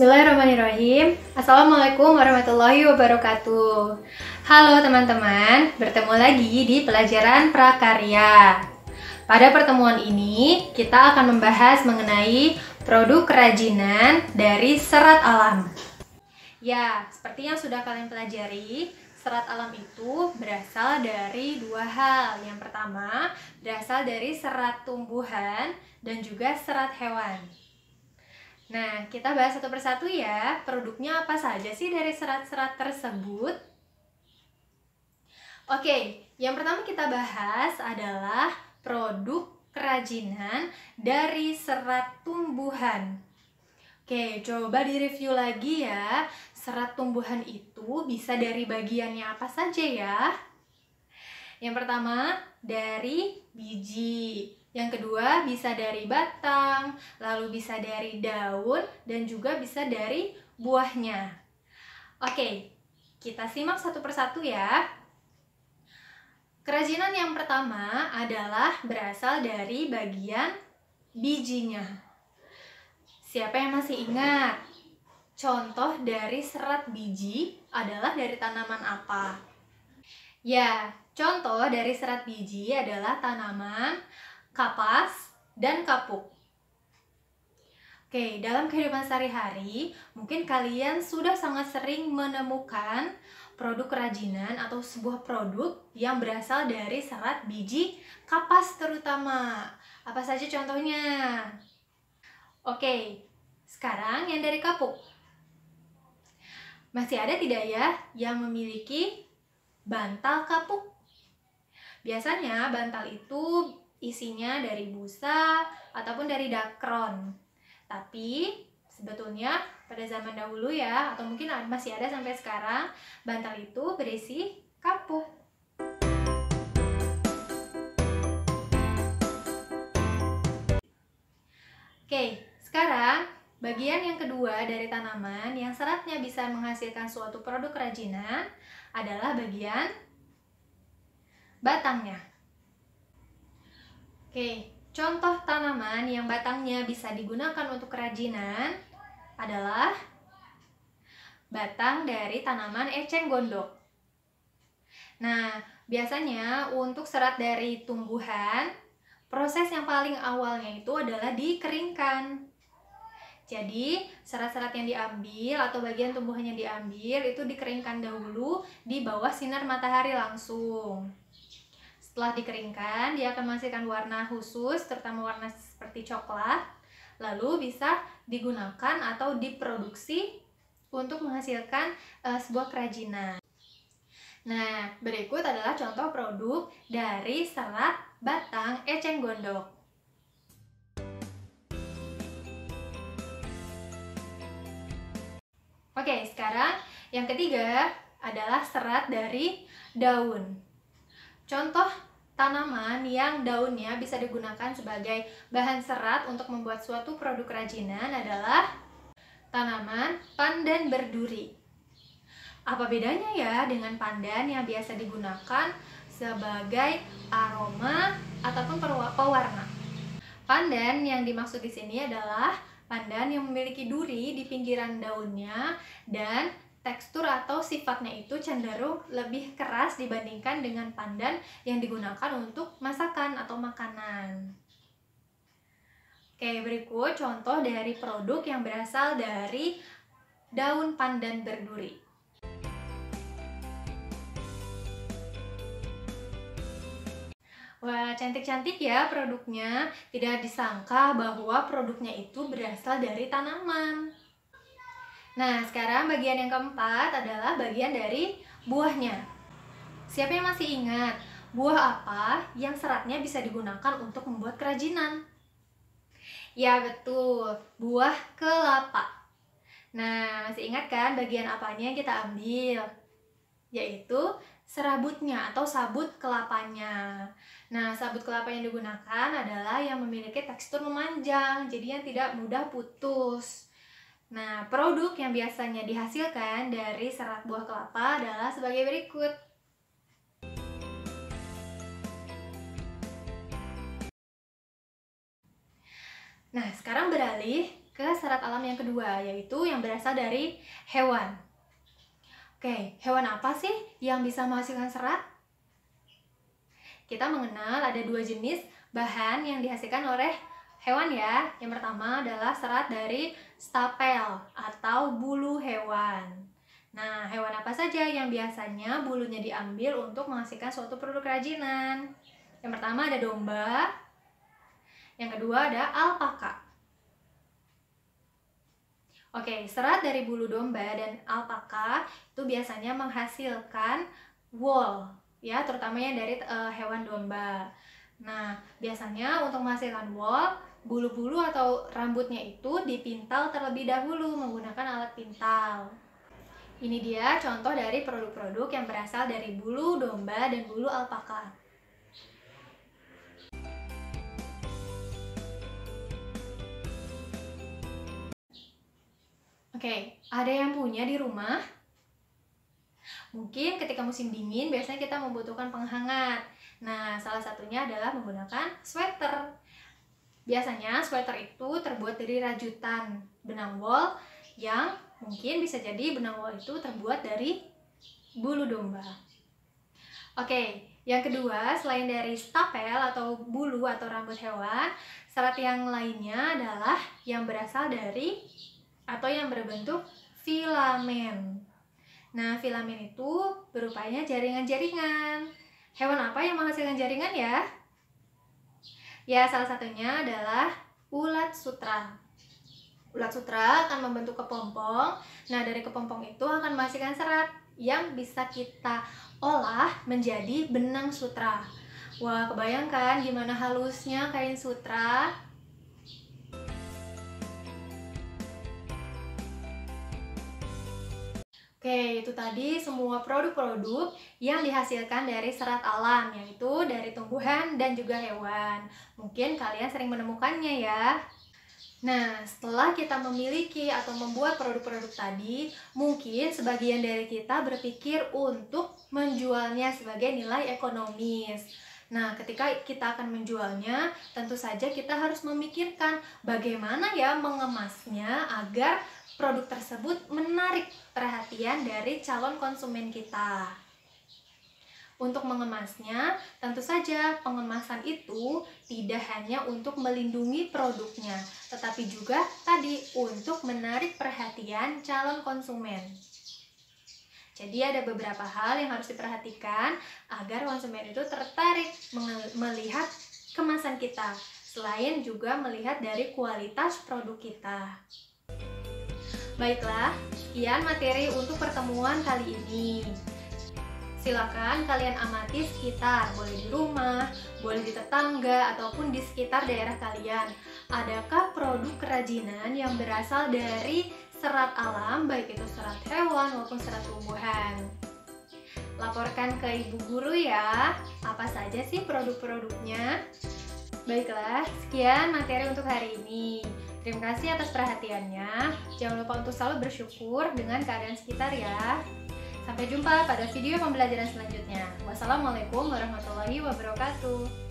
Bismillahirrahmanirrahim. Assalamualaikum warahmatullahi wabarakatuh. Halo teman-teman, bertemu lagi di pelajaran prakarya. Pada pertemuan ini, kita akan membahas mengenai produk kerajinan dari serat alam. Ya, seperti yang sudah kalian pelajari, serat alam itu berasal dari dua hal. Yang pertama, berasal dari serat tumbuhan dan juga serat hewan. Nah, kita bahas satu persatu ya, produknya apa saja sih dari serat-serat tersebut? Oke, yang pertama kita bahas adalah produk kerajinan dari serat tumbuhan. Oke, coba direview lagi ya, serat tumbuhan itu bisa dari bagiannya apa saja ya? Yang pertama, dari biji. Yang kedua bisa dari batang, lalu bisa dari daun, dan juga bisa dari buahnya. Oke, kita simak satu persatu ya. Kerajinan yang pertama adalah berasal dari bagian bijinya. Siapa yang masih ingat? Contoh dari serat biji adalah dari tanaman apa? Ya, contoh dari serat biji adalah tanaman kapas dan kapuk. Oke, dalam kehidupan sehari-hari, mungkin kalian sudah sangat sering menemukan produk kerajinan atau sebuah produk yang berasal dari serat biji kapas terutama. Apa saja contohnya? Oke, sekarang yang dari kapuk. Masih ada tidak ya yang memiliki bantal kapuk? Biasanya bantal itu isinya dari busa ataupun dari dakron. Tapi sebetulnya pada zaman dahulu ya, atau mungkin masih ada sampai sekarang, bantal itu berisi kapuk. Oke, sekarang bagian yang kedua dari tanaman yang seratnya bisa menghasilkan suatu produk kerajinan adalah bagian batangnya. Oke, contoh tanaman yang batangnya bisa digunakan untuk kerajinan adalah batang dari tanaman eceng gondok. Nah, biasanya untuk serat dari tumbuhan, proses yang paling awalnya itu adalah dikeringkan. Jadi, serat-serat yang diambil atau bagian tumbuhan yang diambil itu dikeringkan dahulu di bawah sinar matahari langsung. Setelah dikeringkan, dia akan menghasilkan warna khusus, terutama warna seperti coklat, lalu bisa digunakan atau diproduksi untuk menghasilkan sebuah kerajinan. Nah, berikut adalah contoh produk dari serat batang eceng gondok. Oke, sekarang yang ketiga adalah serat dari daun. Contoh tanaman yang daunnya bisa digunakan sebagai bahan serat untuk membuat suatu produk kerajinan adalah tanaman pandan berduri. Apa bedanya ya dengan pandan yang biasa digunakan sebagai aroma ataupun pewarna? Pandan yang dimaksud di sini adalah pandan yang memiliki duri di pinggiran daunnya dan tekstur atau sifatnya itu cenderung lebih keras dibandingkan dengan pandan yang digunakan untuk masakan atau makanan. Oke, berikut contoh dari produk yang berasal dari daun pandan berduri. Wah, cantik-cantik ya produknya. Tidak disangka bahwa produknya itu berasal dari tanaman. Nah, sekarang bagian yang keempat adalah bagian dari buahnya. Siapa yang masih ingat buah apa yang seratnya bisa digunakan untuk membuat kerajinan? Ya, betul, buah kelapa. Nah, masih ingat kan bagian apanya yang kita ambil? Yaitu serabutnya atau sabut kelapanya. Nah, sabut kelapa yang digunakan adalah yang memiliki tekstur memanjang, jadi yang tidak mudah putus. Nah, produk yang biasanya dihasilkan dari serat buah kelapa adalah sebagai berikut. Nah, sekarang beralih ke serat alam yang kedua, yaitu yang berasal dari hewan. Oke, hewan apa sih yang bisa menghasilkan serat? Kita mengenal ada dua jenis bahan yang dihasilkan oleh hewan ya. Yang pertama adalah serat dari stapel atau bulu hewan. Nah, hewan apa saja yang biasanya bulunya diambil untuk menghasilkan suatu produk kerajinan? Yang pertama ada domba, yang kedua ada alpaka. Oke, serat dari bulu domba dan alpaka itu biasanya menghasilkan wool, ya, terutamanya dari hewan domba. Nah, biasanya untuk menghasilkan wool, bulu-bulu atau rambutnya itu dipintal terlebih dahulu menggunakan alat pintal. Ini dia contoh dari produk-produk yang berasal dari bulu domba dan bulu alpaka. Oke, ada yang punya di rumah? Mungkin ketika musim dingin biasanya kita membutuhkan penghangat. Nah, salah satunya adalah menggunakan sweater. Biasanya sweater itu terbuat dari rajutan benang wol yang mungkin bisa jadi benang wol itu terbuat dari bulu domba. Oke, yang kedua, selain dari stapel atau bulu atau rambut hewan, serat yang lainnya adalah yang berasal dari atau yang berbentuk filamen. Nah, filamen itu berupanya jaringan-jaringan. Hewan apa yang menghasilkan jaringan ya? Ya, salah satunya adalah ulat sutra. Ulat sutra akan membentuk kepompong. Nah, dari kepompong itu akan menghasilkan serat yang bisa kita olah menjadi benang sutra. Wah, kebayangkan gimana halusnya kain sutra? Oke, itu tadi semua produk-produk yang dihasilkan dari serat alam, yaitu dari tumbuhan dan juga hewan. Mungkin kalian sering menemukannya ya. Nah, setelah kita memiliki atau membuat produk-produk tadi, mungkin sebagian dari kita berpikir untuk menjualnya sebagai nilai ekonomis. Nah, ketika kita akan menjualnya, tentu saja kita harus memikirkan bagaimana ya mengemasnya agar produk tersebut menarik perhatian dari calon konsumen kita. Untuk mengemasnya, tentu saja pengemasan itu tidak hanya untuk melindungi produknya, tetapi juga tadi untuk menarik perhatian calon konsumen. Jadi ada beberapa hal yang harus diperhatikan agar konsumen itu tertarik melihat kemasan kita, selain juga melihat dari kualitas produk kita. Baiklah, sekian materi untuk pertemuan kali ini. Silakan kalian amati sekitar, boleh di rumah, boleh di tetangga, ataupun di sekitar daerah kalian. Adakah produk kerajinan yang berasal dari serat alam, baik itu serat hewan maupun serat tumbuhan? Laporkan ke ibu guru ya, apa saja sih produk-produknya? Baiklah, sekian materi untuk hari ini. Terima kasih atas perhatiannya. Jangan lupa untuk selalu bersyukur dengan keadaan sekitar ya. Sampai jumpa pada video pembelajaran selanjutnya. Wassalamualaikum warahmatullahi wabarakatuh.